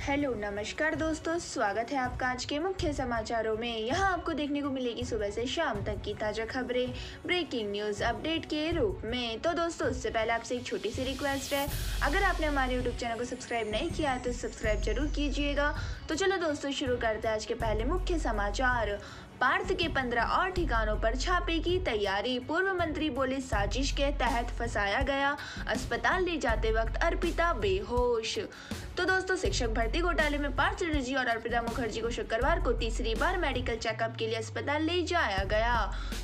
Hello नमस्कार दोस्तों, स्वागत है आपका आज के मुख्य समाचारों में। यहाँ आपको देखने को मिलेगी सुबह से शाम तक की ताज़ा खबरें ब्रेकिंग न्यूज़ अपडेट के रूप में। तो दोस्तों, उससे पहले आपसे एक छोटी सी रिक्वेस्ट है, अगर आपने हमारे यूट्यूब चैनल को सब्सक्राइब नहीं किया है तो सब्सक्राइब जरूर कीजिएगा। तो चलो दोस्तों, शुरू करते हैं आज के पहले मुख्य समाचार। पार्थ के 15 और ठिकानों पर छापे की तैयारी। पूर्व मंत्री बोले साजिश के तहत फंसाया गया, अस्पताल ले जाते वक्त अर्पिता बेहोश। तो दोस्तों, शिक्षक भर्ती घोटाले में पार्थ चटर्जी और अर्पिता मुखर्जी को शुक्रवार को तीसरी बार मेडिकल चेकअप के लिए अस्पताल ले जाया गया।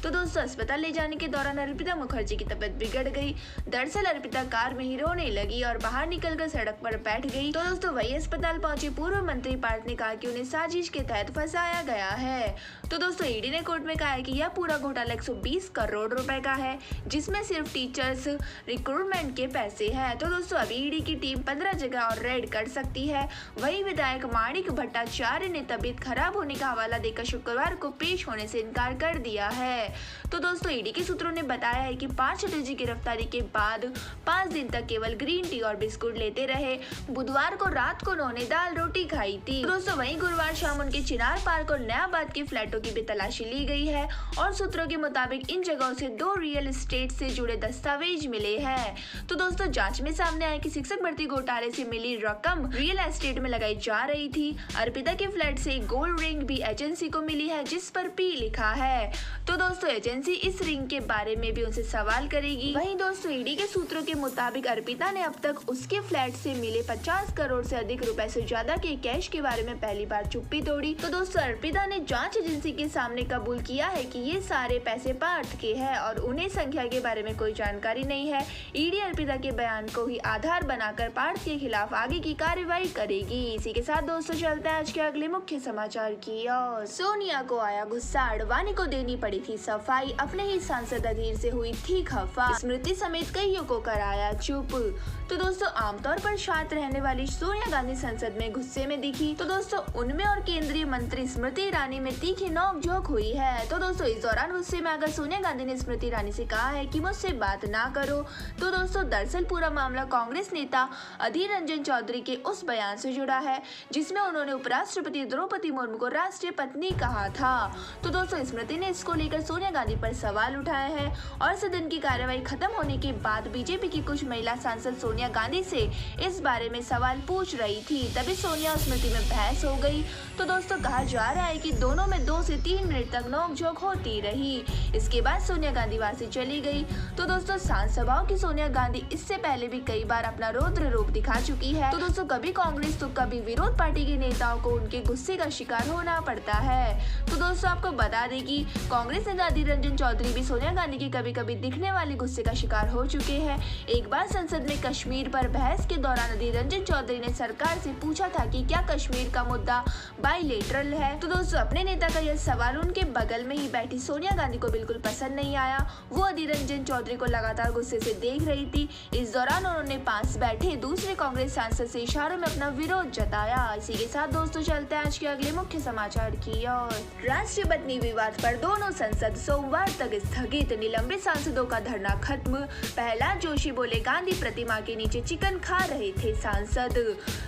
तो दोस्तों, अस्पताल ले जाने के दौरान अर्पिता मुखर्जी की तबीयत बिगड़ गई। दरअसल अर्पिता कार में ही रोने लगी और बाहर निकलकर सड़क पर बैठ गई। तो दोस्तों, वही अस्पताल पहुंचे पूर्व मंत्री पार्थ ने कहा कि उन्हें साजिश के तहत फंसाया गया है। तो दोस्तों, ईडी ने कोर्ट में कहा है कि यह पूरा घोटाला 120 करोड़ रुपए का है, जिसमें सिर्फ टीचर्स रिक्रूटमेंट के पैसे हैं। तो दोस्तों, अभी ईडी की टीम 15 जगह और रेड कर सकती है। वहीं विधायक माणिक भट्टाचार्य ने तबीयत खराब होने का हवाला देकर शुक्रवार को पेश होने से इनकार कर दिया है। तो दोस्तों, ईडी के सूत्रों ने बताया है कि पार्थ चटर्जी की गिरफ्तारी के बाद 5 दिन तक केवल ग्रीन टी और बिस्कुट लेते रहे। बुधवार को रात को उन्होंने दाल रोटी खाई थी। तो दोस्तों, वहीं गुरुवार शाम उनके चिनार पार्क और नयाबाद के फ्लैटों की भी तलाशी ली गई है और सूत्रों के मुताबिक इन जगहों से 2 रियल एस्टेट से जुड़े दस्तावेज मिले हैं। तो दोस्तों, जांच में सामने आया कि शिक्षक भर्ती घोटाले से मिली रकम रियल एस्टेट में लगाई जा रही थी। अर्पिता के फ्लैट से एक गोल्ड रिंग भी एजेंसी को मिली है, जिस पर पी लिखा है। तो दोस्तों, एजेंसी इस रिंग के बारे में भी उनसे सवाल करेगी। वहीं दोस्तों, ईडी के सूत्रों के मुताबिक अर्पिता ने अब तक उसके फ्लैट से मिले 50 करोड़ से अधिक रुपए से ज्यादा के कैश के बारे में पहली बार चुप्पी तोड़ी। तो दोस्तों, अर्पिता ने जांच एजेंसी के सामने कबूल किया है कि ये सारे पैसे पार्थ के हैं और उन्हें संख्या के बारे में कोई जानकारी नहीं है। ईडी अर्पिता के बयान को ही आधार बनाकर पार्थ के खिलाफ आगे की कार्रवाई करेगी। इसी के साथ दोस्तों, चलते हैं आज के अगले मुख्य समाचार की ओर। सोनिया को आया गुस्सा, अडवाणी को देनी पड़ी थी सफाई, अपने ही सांसद अधीर से हुई थी खफा, स्मृति समेत कईयों को कराया चुप। तो दोस्तों, आमतौर पर शांत रहने वाली सोनिया गांधी संसद में गुस्से में दिखी। तो दोस्तों, उनमें और केंद्रीय मंत्री स्मृति ईरानी में तीखी नोकझोंक हुई है। तो दोस्तों, इस दौरान गुस्से में आकर सोनिया गांधी ने स्मृति ईरानी से कहा है कि मुझसे बात ना करो। तो दोस्तों, दरअसल पूरा मामला कांग्रेस नेता अधीर रंजन चौधरी के उस बयान से जुड़ा है, जिसमें उन्होंने उपराष्ट्रपति द्रौपदी मुर्मू को राष्ट्रीय पत्नी कहा था। तो दोस्तों, स्मृति ने इसको लेकर सोनिया गांधी पर सवाल उठाए हैं और सदन की कार्यवाही खत्म होने के बाद बीजेपी की कुछ महिला सांसद सोनिया गांधी से इस बारे में सवाल पूछ रही थी। तभी सोनिया और स्मृति में बहस हो गई। तो दोस्तों, कहा जा रहा है कि दोनों में 2 से 3 मिनट तक नोकझोंक होती रही। इसके बाद सोनिया गांधी वहां से चली गई। तो दोस्तों, शांत सभाओं की सोनिया गांधी इससे पहले भी कई बार अपना रौद्र रूप दिखा चुकी है। तो दोस्तों, कभी कांग्रेस तो कभी विरोध पार्टी के नेताओं को उनके गुस्से का शिकार होना पड़ता है। तो दोस्तों, आपको बता दें कि कांग्रेस नेता अधीर रंजन चौधरी भी सोनिया गांधी के कभी कभी दिखने वाले गुस्से का शिकार हो चुके हैं। एक बार संसद में कश्मीर पर बहस के दौरान अधीर रंजन चौधरी ने सरकार से पूछा था कि क्या कश्मीर का मुद्दा बाइलेटरल है। तो दोस्तों, अपने नेता का यह सवाल उनके बगल में ही बैठी सोनिया गांधी को बिल्कुल पसंद नहीं आया। वो अधीर रंजन चौधरी को लगातार गुस्से से देख रही थी। इस दौरान उन्होंने पास बैठे दूसरे कांग्रेस सांसद से इशारों में अपना विरोध जताया। इसी के साथ दोस्तों, चलते हैं आज के अगले मुख्य समाचार की ओर। राष्ट्रीय पत्नी विवाद पर दोनों संसद सोमवार तक स्थगित, निलंबित सांसदों का धरना खत्म। प्रहलाद जोशी बोले गांधी प्रतिमा के नीचे चिकन खा रहे थे सांसद।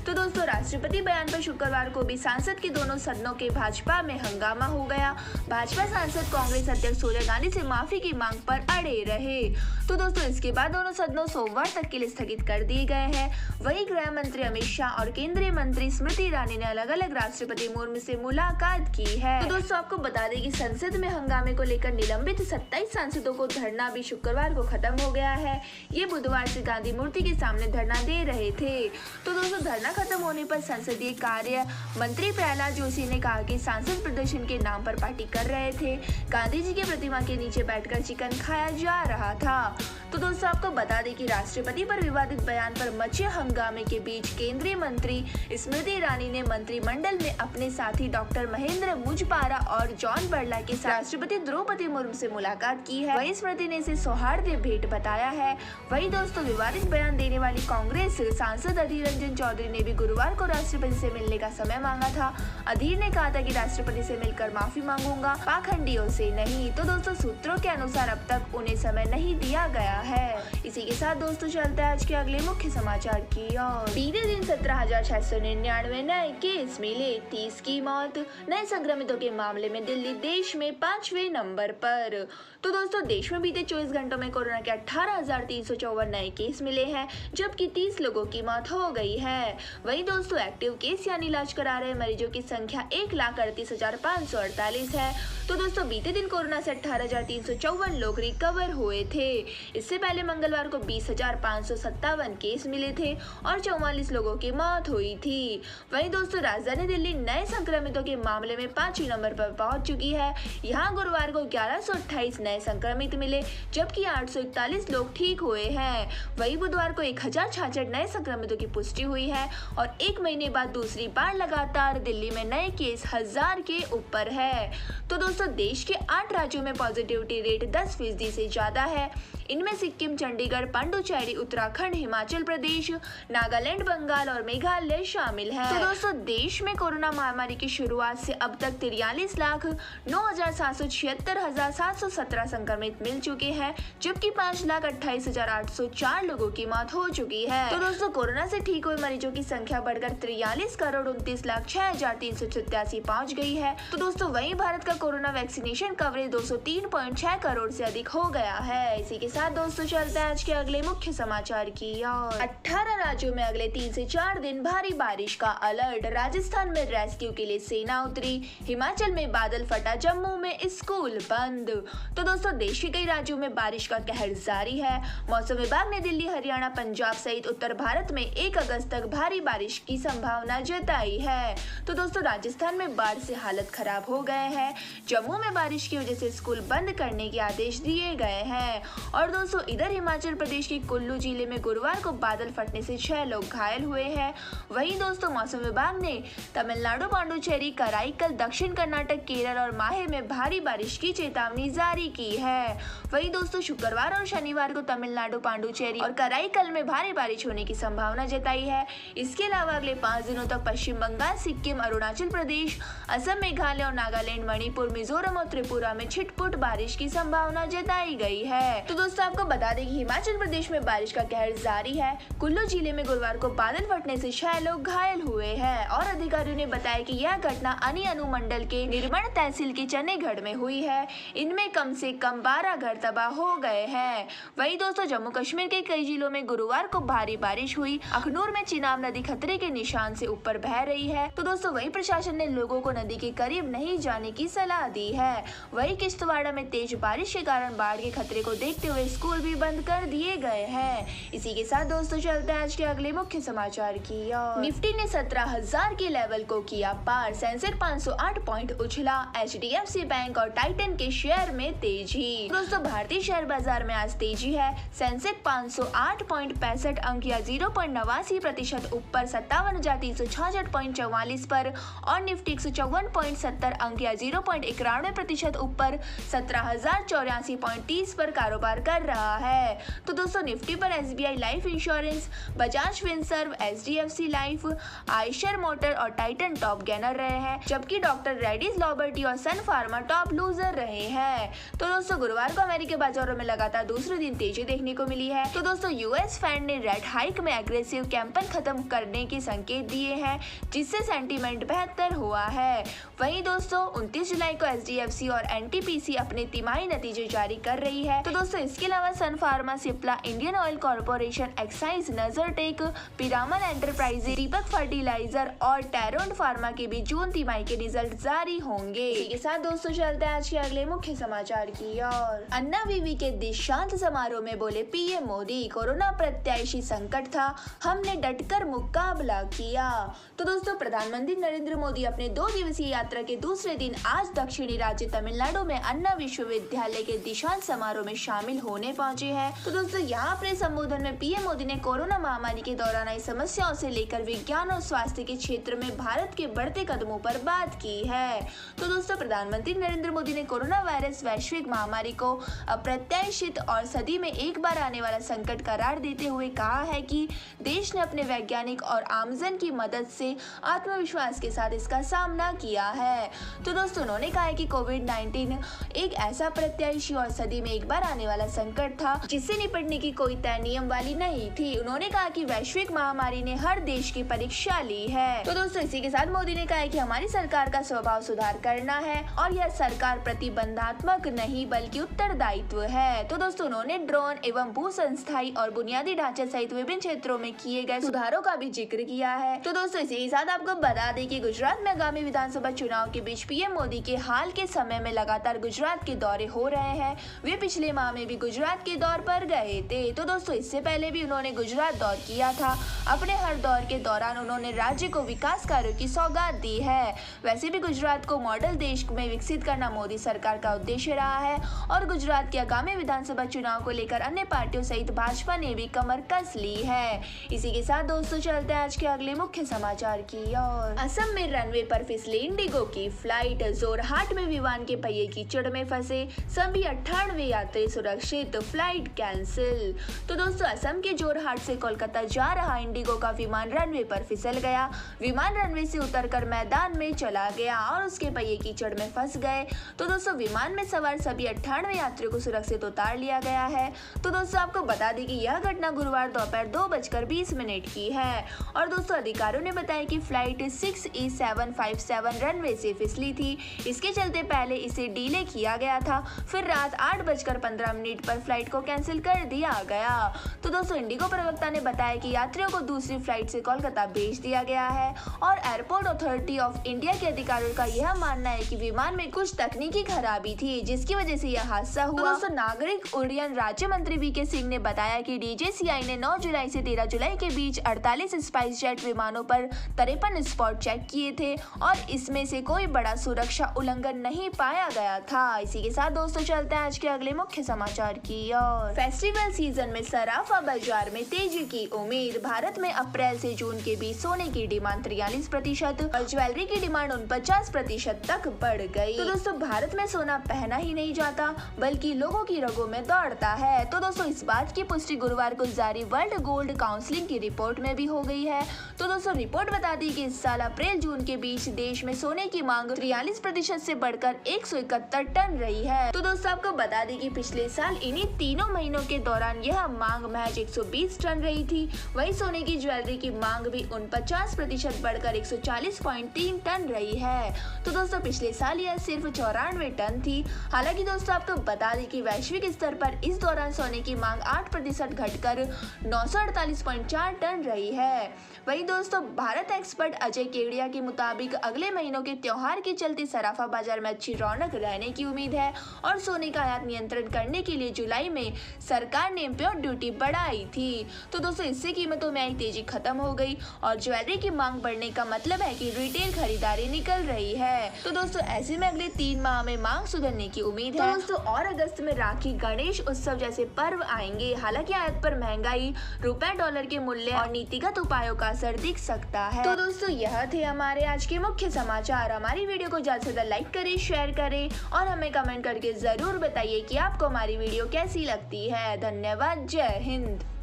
तो दोस्तों, राष्ट्रपति बयान पर शुक्रवार को भी सांसद के दोनों सदनों के भाजपा में हंगामा हो गया। भाजपा सांसद कांग्रेस अध्यक्ष सोनिया गांधी से माफी की मांग पर अड़े रहे। तो दोस्तों, इसके बाद दोनों सदनों सोमवार तक के लिए स्थगित कर दिए गए हैं। वहीं गृह मंत्री अमित शाह और केंद्रीय मंत्री स्मृति ईरानी ने अलग अलग राष्ट्रपति मुर्मू से मुलाकात की है। तो दोस्तों, आपको बता दें कि संसद में हंगामे को लेकर निलंबित 27 सांसदों को धरना भी शुक्रवार को खत्म हो गया है। ये बुधवार से गांधी मूर्ति के सामने धरना दे रहे थे। तो दोस्तों, धरना खत्म होने पर संसदीय कार्य मंत्री प्रहलाद जोशी ने कहा कि सांसद प्रदर्शन के नाम पर पार्टी कर रहे थे। गांधी जी के प्रतिमा के नीचे बैठकर चिकन खाया जा रहा था। तो दोस्तों, आपको बता दें कि राष्ट्रपति पर विवादित बयान पर मचे हंगामे के बीच केंद्रीय मंत्री स्मृति ईरानी ने मंत्रिमंडल में अपने साथी डॉक्टर महेंद्र मुजपारा और जॉन बर्ला के साथ राष्ट्रपति द्रौपदी मुर्मू से मुलाकात की है। वहीं स्मृति ने इसे सौहार्द भेंट बताया है। वहीं दोस्तों, विवादित बयान देने वाली कांग्रेस सांसद अधीर रंजन चौधरी ने भी गुरुवार को राष्ट्रपति से मिलने का समय मांगा था। अधीर ने कहा था कि राष्ट्रपति से मिलकर माफी मांगूंगा, पाखंडियों से नहीं। तो दोस्तों, सूत्रों के अनुसार अब तक उन्हें समय नहीं दिया गया है। इसी के साथ दोस्तों चलते हैं आज के अगले मुख्य समाचार की ओर। बीते दिन 17,699 नए केस मिले, 30 की मौत। नए संक्रमितों के मामले में दिल्ली देश में 5वें नंबर पर। तो दोस्तों देश में बीते 24 घंटों में कोरोना के 18,354 नए केस मिले हैं, जबकि 30 लोगों की मौत हो गई है। वहीं दोस्तों एक्टिव केस यानी इलाज करा रहे मरीजों की संख्या 1,38,548 है। तो दोस्तों बीते दिन कोरोना से 18,354 लोग रिकवर हुए थे। इससे पहले मंगलवार को 20,557 केस मिले थे और 44 लोगों की मौत हुई थी। वहीं दोस्तों राजधानी दिल्ली नए संक्रमितों के मामले में 5वें नंबर पर पहुंच चुकी है। यहाँ गुरुवार को 1128 नए संक्रमित मिले, जबकि 841 लोग ठीक हुए हैं। वहीं बुधवार को 1066 नए संक्रमितों की पुष्टि हुई है और एक महीने बाद दूसरी बार लगातार दिल्ली में नए केस 1000 के ऊपर है। तो दोस्तों देश के 8 राज्यों में पॉजिटिविटी रेट 10% से ज्यादा है। इनमें सिक्किम, चंडीगढ़, पुडुचेरी, उत्तराखंड, हिमाचल प्रदेश, नागालैंड, बंगाल और मेघालय शामिल है। तो दोस्तों देश में कोरोना महामारी की शुरुआत से अब तक 43,09,776,717 संक्रमित मिल चुके हैं, जबकि 5,28,804 लोगों की मौत हो चुकी है। तो दोस्तों कोरोना से ठीक हुए मरीजों की संख्या बढ़कर 43,29,06,387 पहुँच गई है। तो दोस्तों वहीं भारत का कोरोना वैक्सीनेशन कवरेज 203.6 करोड़ से अधिक हो गया है। इसी के साथ दोस्तों चलते हैं आज के अगले मुख्य समाचार की ओर। 18 राज्यों में अगले 3 से 4 दिन भारी बारिश का अलर्ट। राजस्थान में रेस्क्यू के लिए सेना उतरी। हिमाचल में बादल फटा, जम्मू में स्कूल बंद। तो दोस्तों देश के कई राज्यों में बारिश का कहर जारी है। मौसम विभाग ने दिल्ली, हरियाणा, पंजाब सहित उत्तर भारत में 1 अगस्त तक भारी बारिश की संभावना जताई है। तो दोस्तों राजस्थान में बाढ़ से हालत खराब हो गए हैं। जम्मू में बारिश की वजह से स्कूल बंद करने के आदेश दिए गए हैं। और दोस्तों इधर हिमाचल प्रदेश के कुल्लू जिले में गुरुवार को बादल फटने से 6 लोग घायल हुए हैं। वहीं दोस्तों मौसम विभाग ने तमिलनाडु, पुडुचेरी, कराईकल, दक्षिण कर्नाटक, केरल और माहे में भारी बारिश की चेतावनी जारी की है। वहीं दोस्तों शुक्रवार और शनिवार को तमिलनाडु, पुडुचेरी और कराईकल में भारी बारिश होने की संभावना जताई है। इसके अलावा अगले 5 दिनों तक पश्चिम बंगाल, सिक्किम, अरुणाचल प्रदेश, असम, मेघालय और नागालैंड, मणिपुर, मिजोरम और त्रिपुरा में छिटपुट बारिश की संभावना जताई गई है। तो दोस्तों आपको बता दें कि हिमाचल प्रदेश में बारिश का कहर जारी है। कुल्लू जिले में गुरुवार को बादल फटने से 6 लोग घायल हुए हैं और अधिकारियों ने बताया कि यह घटना अनी अनुमंडल के निर्मण तहसील के चन्नेगढ़ में हुई है। इनमें कम से कम 12 घर तबाह हो गए हैं। वहीं दोस्तों जम्मू कश्मीर के कई जिलों में गुरुवार को भारी बारिश हुई। अखनूर में चिनाब नदी खतरे के निशान से ऊपर बह रही है। तो दोस्तों वहीं प्रशासन ने लोगों को नदी के करीब नहीं जाने की सलाह दी है। वहीं किश्तवाड़ा में तेज बारिश के कारण बाढ़ के खतरे को देखते हुए स्कूल भी बंद कर दिए गए हैं। इसी के साथ दोस्तों चलते हैं आज के अगले मुख्य समाचार की ओर। निफ्टी ने 17,000 के लेवल को किया पार। सेंसेक्स 508 पॉइंट उछला। HDFC बैंक और टाइटन के शेयर में तेजी। दोस्तों भारतीय शेयर बाजार में आज तेजी है। सेंसेक्स 508.65 अंक या 0.89% ऊपर 57,366.44 पर और निफ्टी 154.70 अंक या 0.91% ऊपर 17,084.30 पर कारोबार कर रहा है। तो दोस्तों निफ्टी पर SBI life insurance, Bajaj Finserv, HDFC life, Eicher motor और टाइटन टॉप गेनर रहे हैं, जबकि डॉक्टर रेड्डीज लॉबर्टी और सन फार्मा टॉप लूजर रहे हैं। तो दोस्तों गुरुवार को अमेरिकी बाजारों में लगातार दूसरे दिन तेजी देखने को मिली है। तो दोस्तों US फेड ने रेट हाइक में एग्रेसिव कैंपेन खत्म करने के संकेत दिए हैं, जिससे सेंटीमेंट बेहतर हुआ है। वहीं दोस्तों 29 जुलाई को HDFC और NTPC अपने तिमाही नतीजे जारी कर रही है। तो दोस्तों इसके अलावा सन फार्मा, सिप्ला, इंडियन ऑयल कॉर्पोरेशन, एक्साइज, नजरटेक, पिरामल एंटरप्राइजेज, दीपक फर्टिलाइजर और टैरोन फार्मा के भी जून तिमाही के रिजल्ट जारी होंगे। इसी के साथ दोस्तों चलते हैं आज के अगले मुख्य समाचार की ओर। अन्ना वीवी के दीक्षांत समारोह में बोले PM मोदी, कोरोना प्रत्याशी संकट था, हमने डटकर मुकाबला किया। तो दोस्तों प्रधानमंत्री नरेंद्र मोदी अपने 2 दिवसीय यात्रा के दूसरे दिन आज दक्षिणी राज्य तमिलनाडु में अन्ना विश्वविद्यालय के दीक्षांत समारोह में शामिल होने पहुंचे हैं। तो दोस्तों यहाँ अपने संबोधन में PM मोदी ने कोरोना महामारी के दौरान आई समस्याओं से लेकर विज्ञान और स्वास्थ्य के क्षेत्र में भारत के बढ़ते कदमों पर बात की है। तो दोस्तों प्रधानमंत्री नरेंद्र मोदी ने कोरोना वायरस वैश्विक महामारी को अप्रत्याशित और सदी में एक बार आने वाला संकट करार देते हुए कहा है कि देश ने अपने वैज्ञानिक और आमजन की मदद से आत्मविश्वास के साथ इसका सामना किया है। तो दोस्तों उन्होंने कहा है कि कोविड-19 एक ऐसा प्रत्याशी और सदी में एक बार आने वाला संकट था जिससे निपटने की कोई तय नियम वाली नहीं थी। उन्होंने कहा कि वैश्विक महामारी ने हर देश की परीक्षा ली है। तो दोस्तों इसी के साथ मोदी ने कहा है कि हमारी सरकार का स्वभाव सुधार करना है और यह सरकार प्रतिबंधात्मक नहीं बल्कि उत्तरदायित्व है। तो दोस्तों उन्होंने ड्रोन एवं भू संस्थाई और बुनियादी ढांचे सहित विभिन्न क्षेत्रों में किए गए सुधारों का भी जिक्र किया है। तो दोस्तों इसी के साथ आपको बता दें कि गुजरात में आगामी विधानसभा चुनाव के बीच पीएम मोदी के हाल के समय में लगातार गुजरात के दौरे हो रहे हैं। वे पिछले माह में भी गुजरात के दौर पर गए थे। तो दोस्तों इससे पहले भी उन्होंने गुजरात दौर किया था। अपने हर दौर के दौरान उन्होंने राज्य को विकास कार्यों की सौगात दी है। वैसे भी गुजरात को मॉडल देश में विकसित करना मोदी सरकार का उद्देश्य रहा है और गुजरात के आगामी विधानसभा चुनाव को लेकर अन्य पार्टियों सहित भाजपा ने भी कमर कस ली है। इसी के साथ दोस्तों चलते हैं आज के अगले मुख्य समाचार की ओर। असम में रनवे पर फिसली इंडिगो की फ्लाइट, जोरहाट में विमान के पहिए कीचड़ में फंसे सभी 98 यात्री सुरक्षित, फ्लाइट कैंसिल। तो दोस्तों असम के जोरहाट से कोलकाता जा रहा इंडिगो का विमान रनवे पर फिसल गया। विमान रनवे से उतरकर मैदान में चला गया और उसके पहिए कीचड़ में फंस गए। तो दोस्तों विमान में सवार सभी 98 यात्रियों को सुरक्षित उतार लिया गया है। तो दोस्तों आपको बता दें कि यह घटना गुरुवार दोपहर 2:20 की है और दोस्तों अधिकारियों ने बताया कि फ्लाइट 6E757 रनवे से फिसली थी। इसके चलते पहले इसे डिले किया गया था, फिर रात 8:15 पर फ्लाइट को कैंसिल कर दिया गया। तो दोस्तों इंडिगो प्रवक्ता ने बताया कि यात्रियों को दूसरी फ्लाइट से कोलकाता भेज दिया गया है और एयरपोर्ट अथॉरिटी ऑफ इंडिया के अधिकारियों का यह मानना है कि विमान में कुछ तकनीकी खराबी थी जिसकी वजह से यह हादसा हुआ। तो दोस्तों नागरिक उड्डयन राज्य मंत्री वीके सिंह ने बताया कि डीजीसीए ने 9 जुलाई से 13 जुलाई के बीच 48 स्पाइस जेट विमानों पर 53 स्पॉट चेक किए थे और इसमें से कोई बड़ा सुरक्षा उल्लंघन नहीं पाया गया था। इसी के साथ दोस्तों चलते हैं आज के अगले मुख्य समाचार की ओर। फेस्टिवल सीजन में सराफा बाजार में तेजी की उम्मीद। भारत में अप्रैल से जून के बीच सोने की डिमांड 43% और ज्वेलरी की डिमांड 49% तक बढ़ गई। तो दोस्तों भारत में सोना पहना ही नहीं जाता बल्कि लोगों की रगों में दौड़ता है। तो दोस्तों इस बात की पुष्टि गुरुवार को जारी वर्ल्ड गोल्ड काउंसिल की रिपोर्ट में भी हो गई है। तो दोस्तों रिपोर्ट बताती है कि इस साल अप्रैल जून के बीच देश में सोने की मांग 43% से बढ़कर 171 टन रही है। तो दोस्तों आपको बता दें कि पिछले साल इन्हीं तीनों महीनों के दौरान यह मांग महज 120 टन रही थी। वहीं सोने की ज्वेलरी की मांग भी 49% बढ़कर 140.3 टन रही है। तो दोस्तों पिछले साल यह सिर्फ 94 टन थी। हालांकि दोस्तों आपको बता दें कि वैश्विक स्तर पर इस दौरान सोने की मांग 8% घटकर 948.4 टन रही है। वहीं दोस्तों भारत एक्सपर्ट अजय केडिया के मुताबिक अगले महीनों के त्योहार के चलते सराफा बाजार में अच्छी रौनक रहने की उम्मीद है और सोने का आयात नियंत्रण करने के लिए जुलाई में सरकार ने इंपोर्ट ड्यूटी बढ़ाई थी। तो दोस्तों इससे कीमतों में आई तेजी खत्म हो गई और ज्वेलरी की मांग बढ़ने का मतलब है कि रिटेल खरीदारी निकल रही है। तो दोस्तों ऐसे में अगले 3 माह में मांग सुधरने की उम्मीद है। तो दोस्तों और अगस्त में राखी, गणेश उत्सव जैसे पर्व आएंगे। हालांकि आयात पर महंगाई, रुपए डॉलर के मूल्य और नीतिगत उपायों का असर दिख सकता है। तो दोस्तों यह थे हमारे आज के मुख्य समाचार। हमारी वीडियो को ज्यादा से ज्यादा लाइक करें, शेयर करें और हमें कमेंट करके जरूर बताइए कि आपको हमारी वीडियो कैसी लगती है। धन्यवाद। जय हिंद।